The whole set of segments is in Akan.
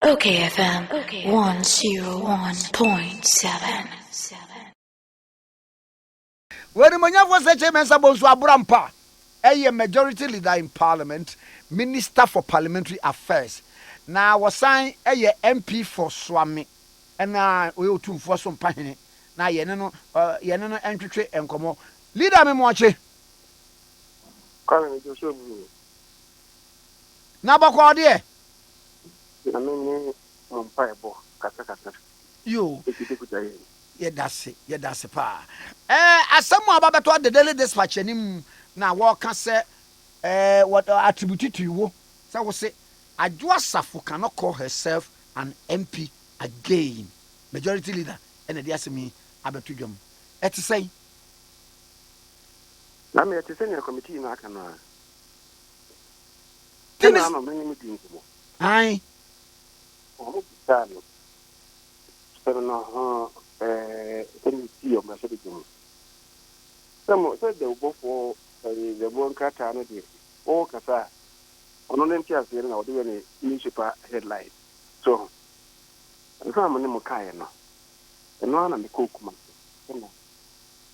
okayfm 101.7. When Manyafo say Kyei Mensah Bonsu Abrampa, a majority leader in Parliament, Minister for Parliamentary Affairs. Now was signed a MP for Swami, and now we will tune for some pahine. Now yenno entry and come leader me moche. Now bakwa de. You. Yeah, that's it, pa. Asamu ababeto the daily dispatch anim na walk can say what attributed to you. So we say Adwoa Sarfo cannot call herself an MP again. Majority leader and the asemi abeto dwom. Et say na me te send your committee na aka na. Tennis. Aye. Oh, no. Pero no committee of Mercedes. Some said they go for the one kata na dey. O kasa ono nti asere na ode we newspaper headline. So nfa mo ne mo kai no. Eno na me kokuma.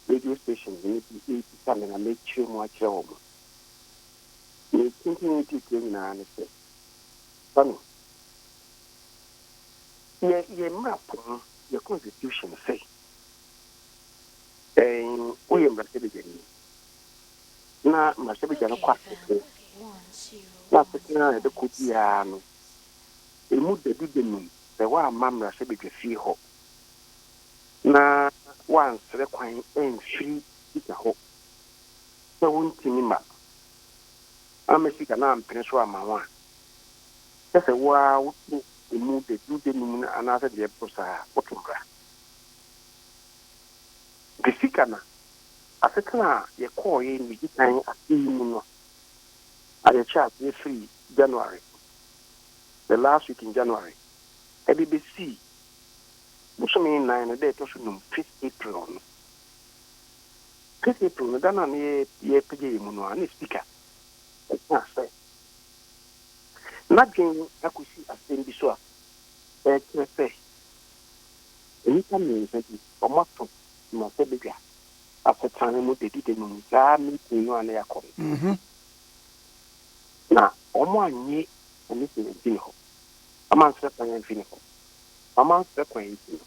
Radio station ni bi tale na make sure mo akire wo. Ni thinking to na ne se. Bano. Ye map your constitution say. We am Mercedes. Na Mercedes na kwa. Na sekina de kopia no. Emu de bi dem. Se wa mam Mercedes fi ho. Na once the kwan free ita ho. So wontimi ma. Amesika na ampene so amawa. Sese wa wutu emu de du de mu na anasa de prosa otumra. Bisika na afekana ye call ye ni gitan asimu no. At chat ye free January. The last week in January. BBC Musumi 9 day to sunum 5th April. 5th April no dana ye pege mu no ani speaker. Na say. Na gen akusi asem bi so a say. Eni ka me say omato ma se bega. Afetane mo de dide no za mi tinu ana yakọ. Na omo anyi oni se nti ho. Amansre pan nfi ne ho. Amansre kwan nti.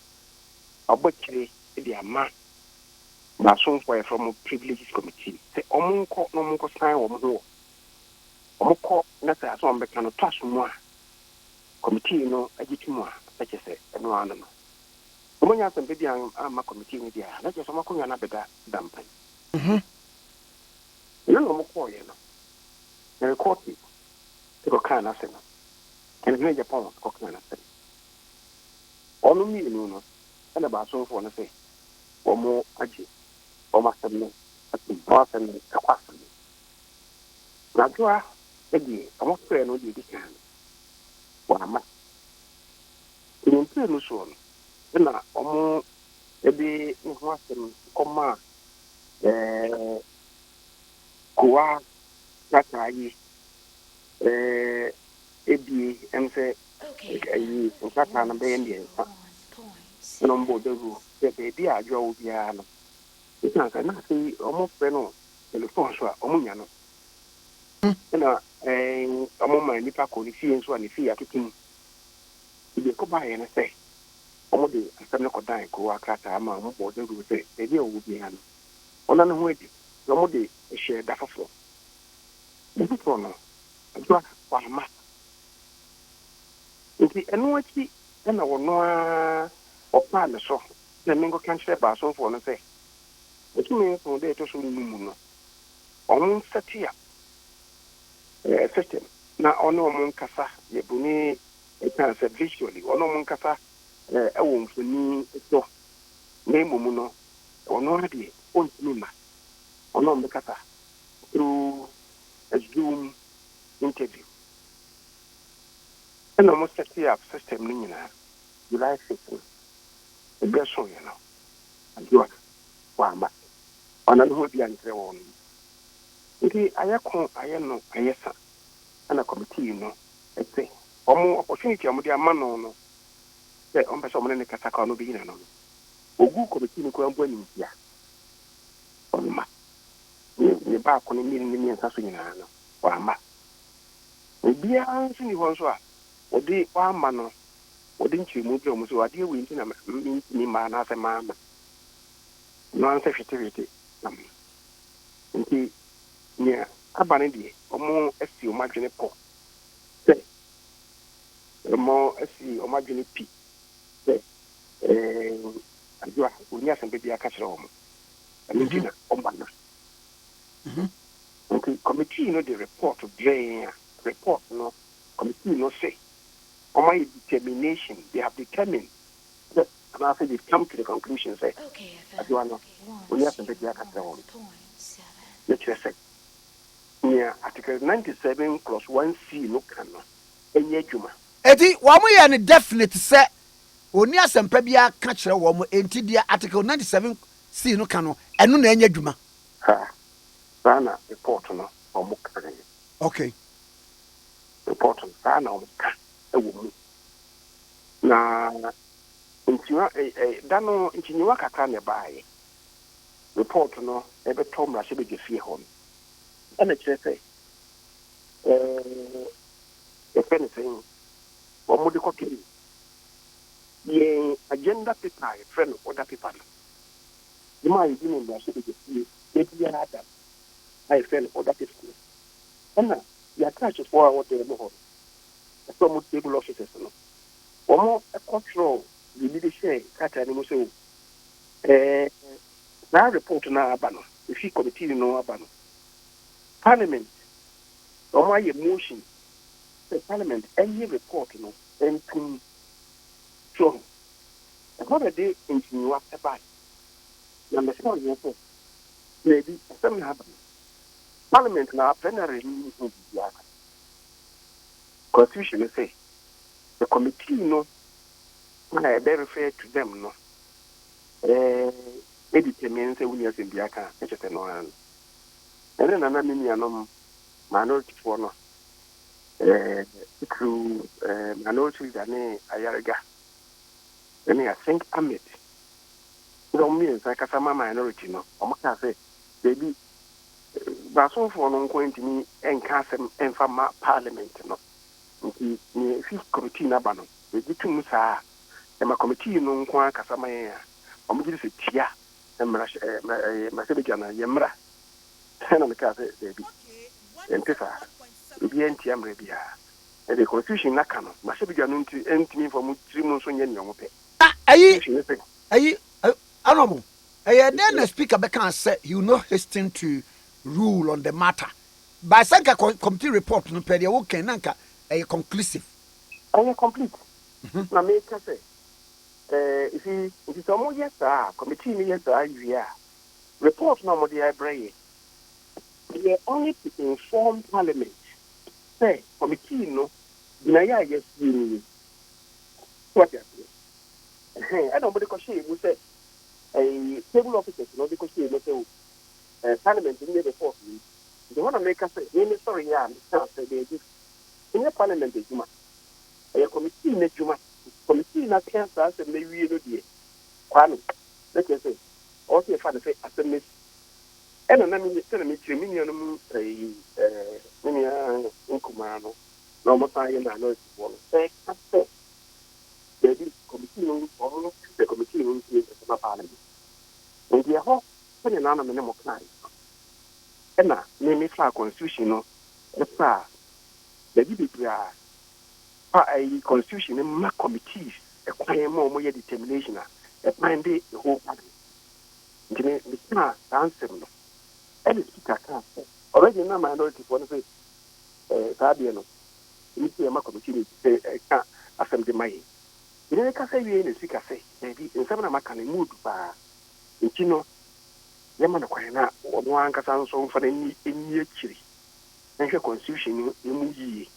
Obokire di ama na so for from privileges committee. Say omonko no monko sign wo ho. Omoko na say aso mbeka no twaso mu a committee no agitimu a say eno ano no. Omonya sembe di ama committee ni dia na je so makonya na beda dampan. No omoko ye no. Na record it. Ko kana se no. And in Japan ko kana se. Onu mi no and about so for na say omo aji omo asem ati asem akwasem. Na joa edi omo pre no di kan. Wa ma. Ni pre no so no. Na omo ebi ni ho asem koma kuwa katayi ebi emse ayi nkata na be ndi nsa no mbo de ru be bi ajo obi ano ita ka na sei omo pe no telephone so a omo nya no na omo ma ni pa ko ni fie nso a ni fie atutum ibe ko ba ye na sei omo de asem ne ko dan ko akata ama omo bo de ru sei be bi obi ano ona no ho edi omo de share da fofo no Adwoa kwa ma. Nti enu achi na wono a opa ne so. Na mingo kan share ba so for no say. Otumi so dey to so numu no. Omo setia system na ono omo nkasa ye buni e kan say visually ono omo nkasa ewo mfoni to na emumu no ono ade ontumi ma. Ono omo kasa through a Zoom interview. And almost set up system in July 6th. The best one, you know. And you are one back. On another would be answer on. Okay, I know, I yes, and a committee, you know, I say, opportunity amudi amano no say on person mo ne kasa ka no bi na no ogu committee ni ko ambo ni bia onma ni ba ko ni nsa so nyina no wa ma bia anso ni ho so a odi wa ma no odi nchi mu bi o mu so ade we nti na ni ma na se ma ma no anse fitivity na nti ni abane die omo esi o madwene po se omo esi o madwene pi se Adwoa unia sembe bia ka kire omo nti na omba na okay committee no the report drain report no committee no say on my determination they have determined that and after they've come to the conclusion say Adwoa no unia sembe bia ka kire omo let's say yeah article 97 clause 1c no kan no enye adwuma eti wa mo ye ne definite say oni asempa bia ka kire wo mo enti dia article 97c no kan no eno na enye adwuma ha sana report no omo kan okay report no sana omo kan ewo mu na ntiwa dano ntinyiwa kakra ne baaye report no ebe tomra se be gefie ho ana kire say if anything omo de kokiri ye agenda paper friend order paper the man is in the city the dia ada I friend order paper ana ya catch for what they know so mo table officers no omo control the leadership kata ni mo say na report na aba no if you committee no aba no parliament omo aye motion the parliament any report no entum so what they continue after by number 4 years maybe some happen parliament now plenary meeting the constitution say the committee no they refer to them no they determine say we are in biaka just no and then another minianom minority for no through minorities and ayarga then I think Ahmed don't mean like a minority no I say baby but so for no going to me and cast them and from parliament no if you committee na bano we get to musa and my committee no kwa kasama ya omo say tia and my say jana yemra and I can say baby and pesa bi enti amre bia and the constitution na kano my say jana enti me for mu 3 months so nya ni omo pe ayi anomo then the speaker can say you know hasten to rule on the matter by sanka committee report no per you can nanka conclusive complete na me ka say if you some yes committee ni yes you report no mo dey bring they only to inform parliament say committee no na ya yes you what you I don't believe because we say a table officers no because she say parliament in the report they want to make us say sorry yeah say they do in the parliament is juma a committee na juma committee na cancer say me wie no die kwano let us say also if I say assembly and na me say me tremini no mini nkuma no mo say na no say the committee no the committee no is the parliament and the whole when you know me no kind and na me fla constitution no fa the biblia a constitution ma committees a kwan mo ye determination a find the whole parliament me na answer no and the speaker can already na minority for say sabia no me ma committee ka assembly mai ile ka say we ne speaker say maybe in some na maka ne mood ba nkino yema na kwan na ono ankasa nso mfa na ni akiri nhwe constitution ni emu yi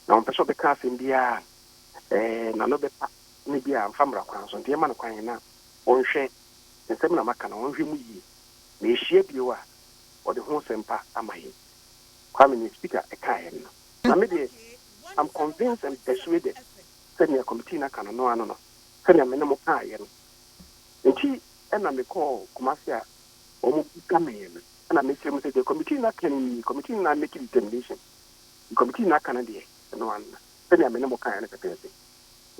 na on peso be ka asem bia na no be pa ne bia mfa mra kwan so yema na kwan na onhwe nsem na maka na onhwe mu yi na ehia bia o de ho sempa amaye kwame ni speaker e ka yen na me de I'm convinced and persuaded. Send your committee na can no. Send your minimum pay. And she and I call Kumasia or Mukamay. And I make him say the committee na can committee na making determination. The committee na Canada. And one. Send your minimum pay and a person.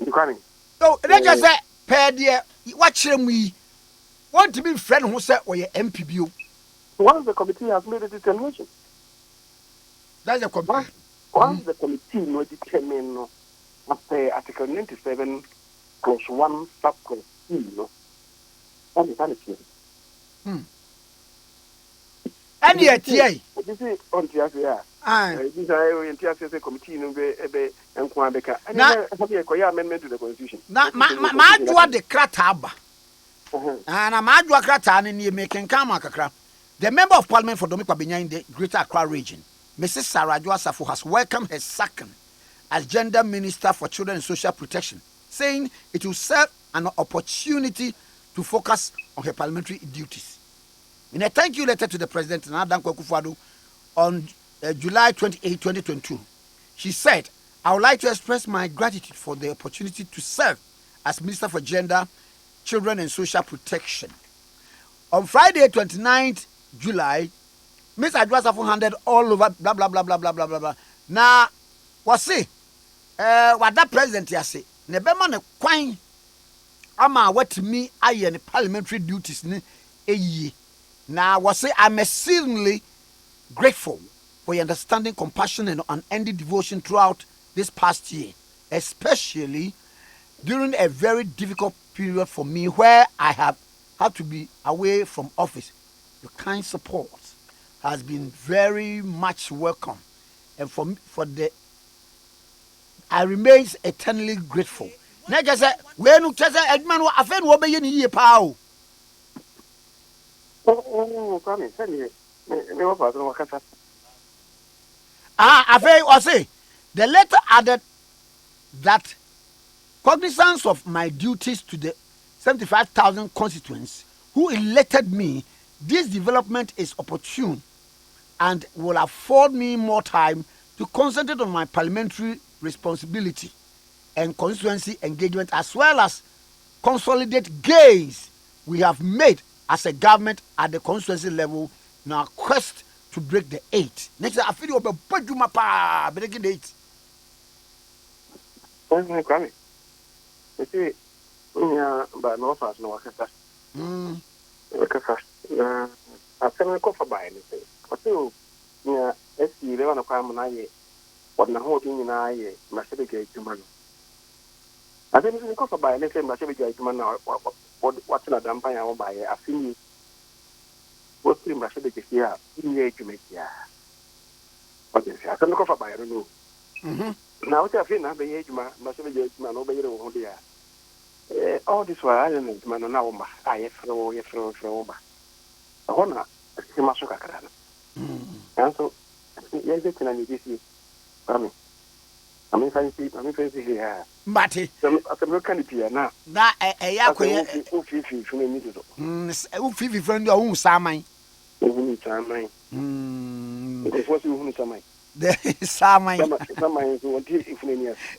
You coming? So, let us say, per dear, watch him we want to be friend who said, or your MPBU. Once the committee has made a determination. That's the committee. Once the committee will determine after Article 97 clause 1 subclause C, on the sanity. And yet, yea. This is on the these are the committee and Kwabeka. And a amendment to the constitution. Now, my draw the crataba. And I'm Adwoa Krata and you making Kamakakra. The member of Parliament for Dominica Binya in the Greater Accra region, Mrs. Adwoa Sarfo, has welcomed her second as Gender Minister for Children and Social Protection, saying it will serve an opportunity to focus on her parliamentary duties. In a thank you letter to the President on July 28, 2022, she said, I would like to express my gratitude for the opportunity to serve as Minister for Gender, Children and Social Protection. On Friday, 29th July, Ms. Adwoa Sarfo handed all over blah blah blah blah blah blah blah. Now, what's it? What that president has said, Nebema ne kwan ama what me aye ne parliamentary duties ne eyi. Now, what's it? I'm exceedingly grateful for your understanding, compassion, and unending devotion throughout this past year, especially during a very difficult period for me where I have had to be away from office. Your kind support has been very much welcome, and I remain eternally grateful. Neja say when you say Edman wa afen wo be ye ni yie pa o. Come in, send me. Me wa pa no wakasa. Afen o say the letter added that cognizance of my duties to the 75,000 constituents who elected me, this development is opportune and will afford me more time to concentrate on my parliamentary responsibility and constituency engagement, as well as consolidate gains we have made as a government at the constituency level in our quest to break the 8. Next, I feel you breaking the 8. Come in. You see, but no fast, no wakasa. Wakasa. I send a coffee by anything. But you, SC, they want to come and what the whole thing in I, Massachusetts, human. I think you coffee by anything, Massachusetts, human, what's in a damp I will buy. I see what's in Massachusetts here, in the age to make here. What is it? I send a coffee by, I don't know. Now, I feel not the age, Massachusetts, man, obey the whole day. All this while I don't know now, I throw. I want to see my sugar. And so, yes, it's an easy. I'm fancy here. Matty, I'm looking here now. That a yakwe, Fifi friend, your own Samai. It was you who Samai. The Samai,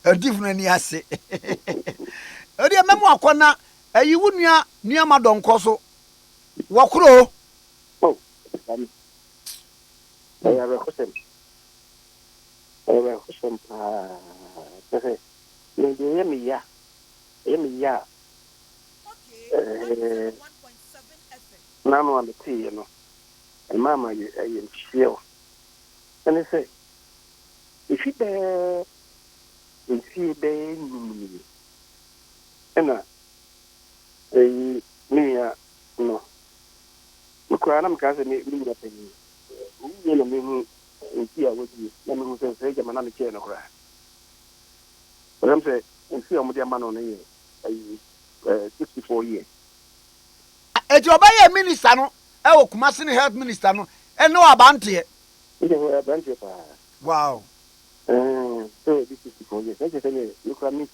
a different yes. Odi memo akona ayi wunua nua madonko so wokro oh I have a question me ya now on the tea and mama I am chill and they say if you there you see there and me no look I'm casting me you know me who here with you let me who says hey man I'm here no but I'm saying and see on the man on 64 years e jo ba minister no e wo Kumasi health minister no e no abante wow so this is 64 years I just say look at me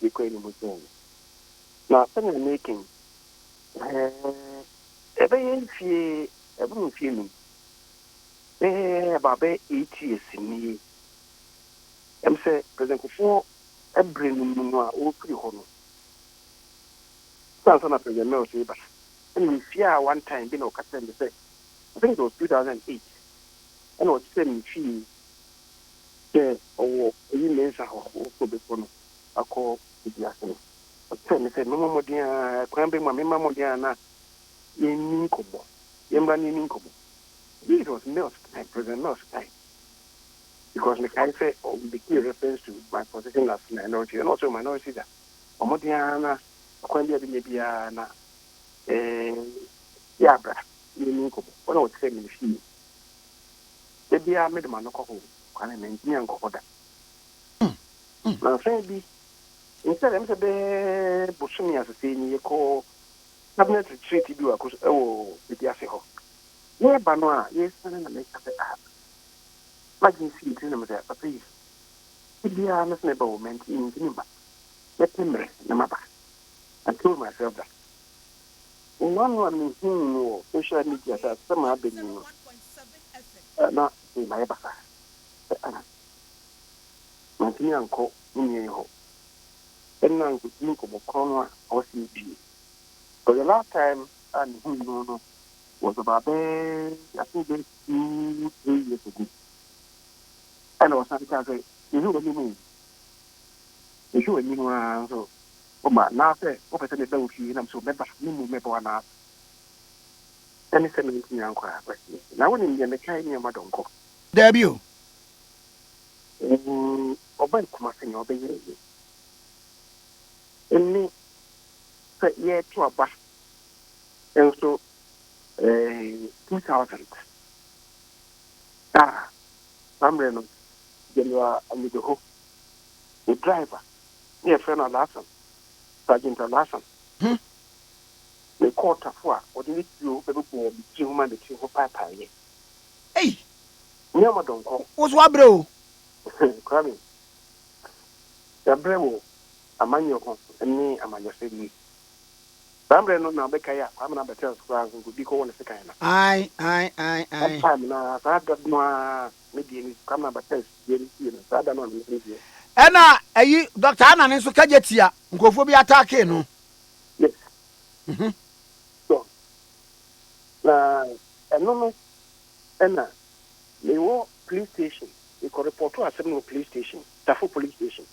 now, I'm making a feeling about 8 years in me. I'm say President Kufuor a brain no o free hono. So na President Mel say but and we fear one time been o captain say I think it was 2008 and was saying she yeah or Kyei Mensah o be kono akọ ibiase. Say say no mo dia kwan be ma me ma mo dia na yen nkobo. Yemba ni nkobo. It was Mel's time, President Mel's time. Because I say, the key reference to my position as minority and also minority that Omodiana, Aquambia, Bibiana, Yabra, Minko, what I would say in the field. Maybe I made a manoko, and I mean, Yankoda. Now, say, instead of the Busumi as a senior call, cabinet retreat to do a course, oh, with Yaseho. Near Banoa, yes, and I make up. Like you see, but please. Maybe I must never meant in Nimba. Let him rest, Namaba. I told myself that. One who social media that some have been not in my basa. Mantini uncle, Munio. And now to think of Corona or CG. For the last time, and who was about I think 2 3 years ago. And I was saying, you know what you mean? You show me one so. Oma na say o pese ne dawo fi na so meba ni mu meba na any semi ni ankwa kwesi na woni ne kai ni ma donko Debut. Oban kuma se ni obeye eni se ye to aba enso 2000 amre no gelwa amido ho the driver ye friend alasan sergeant alasan the court afwa o de you be bo bi human de ti ho papa ye Hey, ni ma donko what's what, bro? kwami ya bremo amanyo ko ni amanyo se ni Sambre no na beka ya amana betel skwa ngu bi ko wona se kan na Aye. time na sa da no media ni kamna betel yeri ti na sa da no ni media Ena ayi Dr. Anna nso kajetia nkofo bi attack no. yes so na eno ena le wo police station e ko report to asem no police station Tafo police station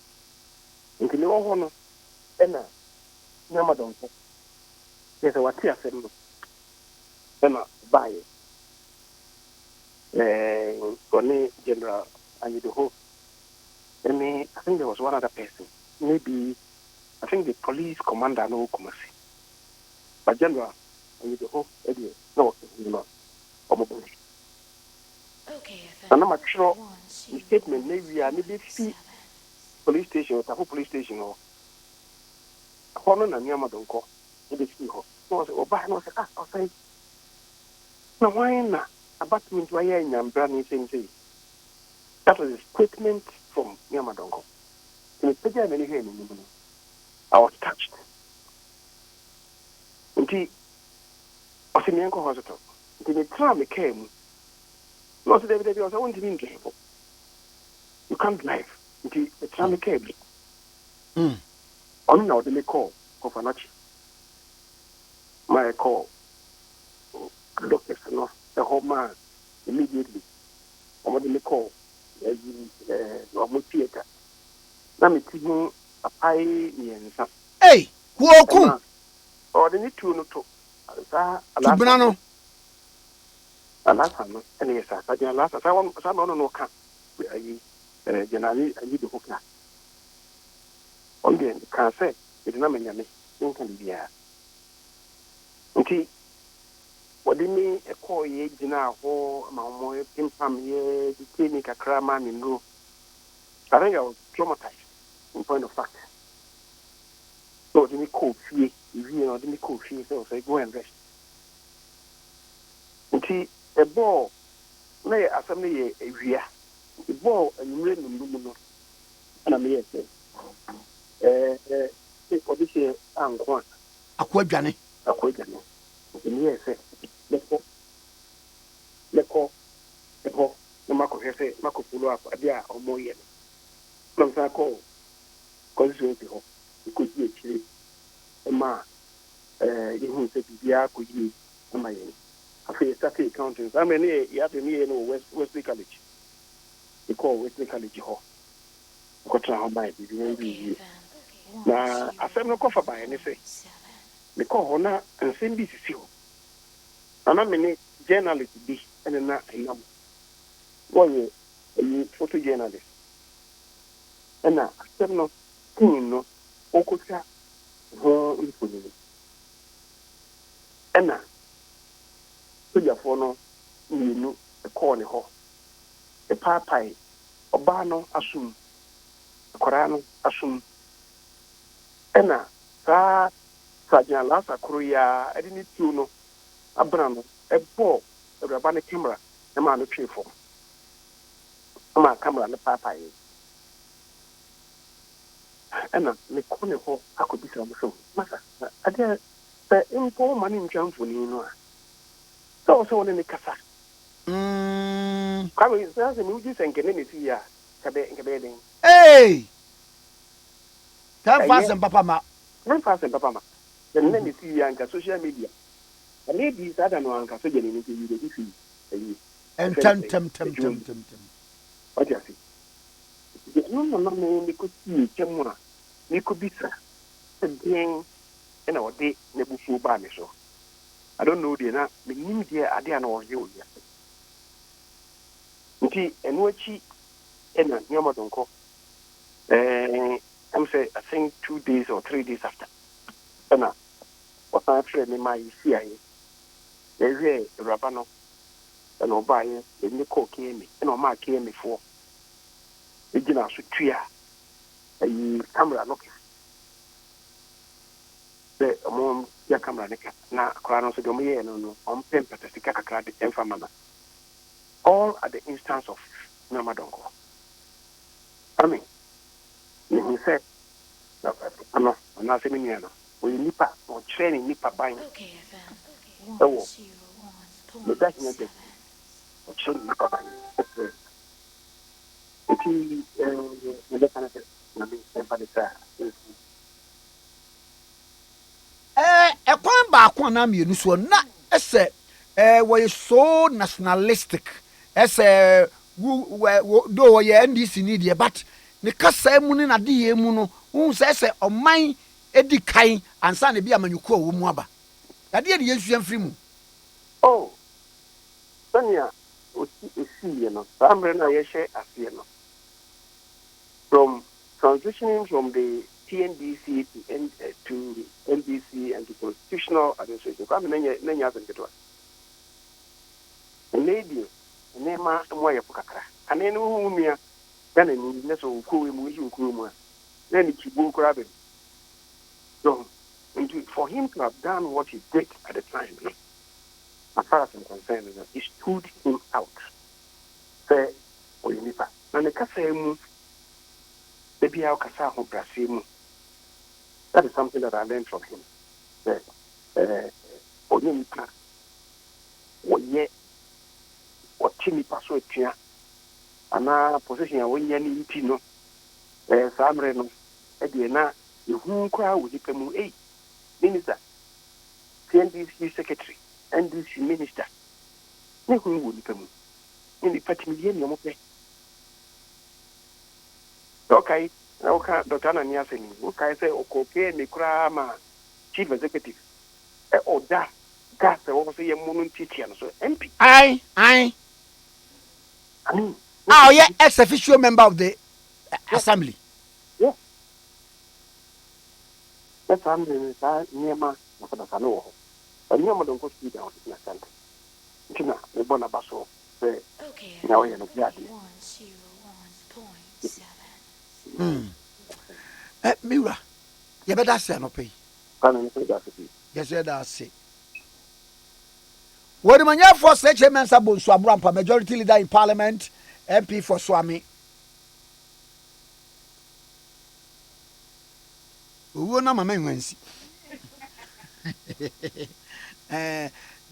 nti le wo ho no ena nyama donko yes what ya asem no ena bae Kone General Anyidoho. And I think there was one other person. Maybe I think the police commander no Kumasi. But General Anyidoho, no, Okay, and I'm not sure the statement maybe I maybe see police station or Tafu police station or Hono and Yamadonko. Maybe see her. No, I say, I'll say, no, why not? About me to a young brand thing. That was a statement from Yamadonko. I was touched. Until I was in the hospital. Until the time I came, not the day I was only in drive. You can't drive. Until the time I came. Only now they call for Fanachi. My call. Doctors, no, the whole man immediately. I'm what they call normal theater. Now me thinking a pie and Hey, who okum? Or they need to know to. Tubnano. Alasan, and yes, I can last. I want someone no can. Generally, I need the hook. On the can say, it's not many. Can be here. Okay. What do you mean a call ye dinner or my impam ye, the clinic a craman in room? I think I was traumatized in point of fact. So, the cool fee, if you know the cool fee, so say go and rest. Okay, a ball may assembly a year. The ball and rain and I may say, for this year, I'm going. Akwadwane. Yes, let's go. The Marco say, Marco follow up a dear or more yet. From Sako, constituency, you could be actually a ma, you said, Bia could be a my I feel static accountants. I mean, you have to know Wesley College. They call Wesley College Hall. Kotra ho by the na asem no kofa by ne say me call hona nsem bi sisi ho ana me ne journalist bi ene na inam boye yi photo journalist ena asem no tin no okota ho infoni ena sojafo no yinu e call ne ho e papai oba no asum Korano asum ena sa sajan la sakuru ya edini tu no abra no ebo ewraba ne camera e ma no twefo ma camera ne papa yi ena me kone ho akobisa mo so masa ade pe impo mani ntwamfo ni no a so ne kasa kwabe sa se mi uji senkene ne ti ya kabe den hey 10,000 papa ma 10,000 papa ma the name is Yanka social media the ladies that no anka so jeni ni you dey see and tem what you see no me ko ti chemwa me ko bisa den ena ode na bufu ba me so I don't know the na me nim dia ade na o ye o ya nti eno achi ena nyama donko I'm say I think 2 days or 3 days after. Ena what I friend me my CIA. There Rabano and Obaye, the Nico came me, and Oma came me for. The dinner should tria a camera looking. The mom ya camera nika na Krano Sodomia no on pemper to stick a card and famana. All at the instance of Namadongo. I mean, he said, no, I'm not saying no. We nipa or training nipa buying. Oh, the best in the or training nipa buying. The kind of somebody ekwan ba kwa na mienu so na ese we so nationalistic ese do ye NDC ni de but ne kasa mu ne na de ye mu no hu se ese oman edi kan ansa na bi amanyuko wo mu aba ade ye de yesu amfiri mu oh Sonia you know samre na ye share asie no from transitioning from the TNDC to NDC and to constitutional administration. Come nanya zengetwa. Lady, nema moya pokakra. Anenu humia, then ni neso ukuwe muishi ukuwe mwa. Then kibu krabe. So, for him to have done what he did at the time, as far as I'm concerned, he stood him out. Say, oyinipa. Na nekasa emu. That is something that I learned from him. What Timmy Paso Tia, and position when you Tino, Samreno, Ediana, you whom crowd with the Minister, TNDC Secretary, and this Minister. No who would come in the Patimian. Okay, Dr. Anania saying, okay, say, okay, Nikrama, Chief Executive. Oh, that, also a moment teacher, so MP. I mean, oh yeah, ex-official member of the assembly. Yeah. That's something that Nema, I know. And Nema don't go to down in a center. China, the Bonabaso, say, now you're not yarding. Mira, you better say no pay. Yes, that's it. What do you for Kyei Mensah Bonsu Abrampa, majority leader in Parliament, MP for Swami? Who na mama nwansi.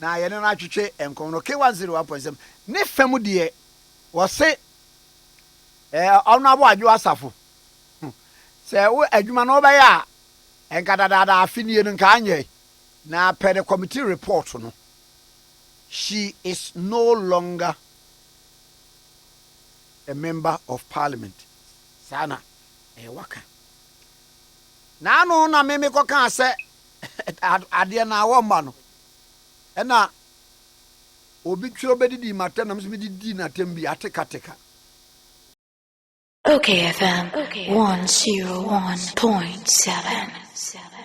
Na ye no na twetwe enkono K101.7 ne fam de wo se Adwoa Sarfo sɛ wo adwuma no wobɛyɛ a ɛnka dadaada afenie no nka anyɛ na per the committee report no she is no longer a member of parliament sana waka na ano na me ko kan sɛ ade na wo mba no ɛna obi twiro bedidi mata na mso didi na tem bi atekateka. OKFM 101.7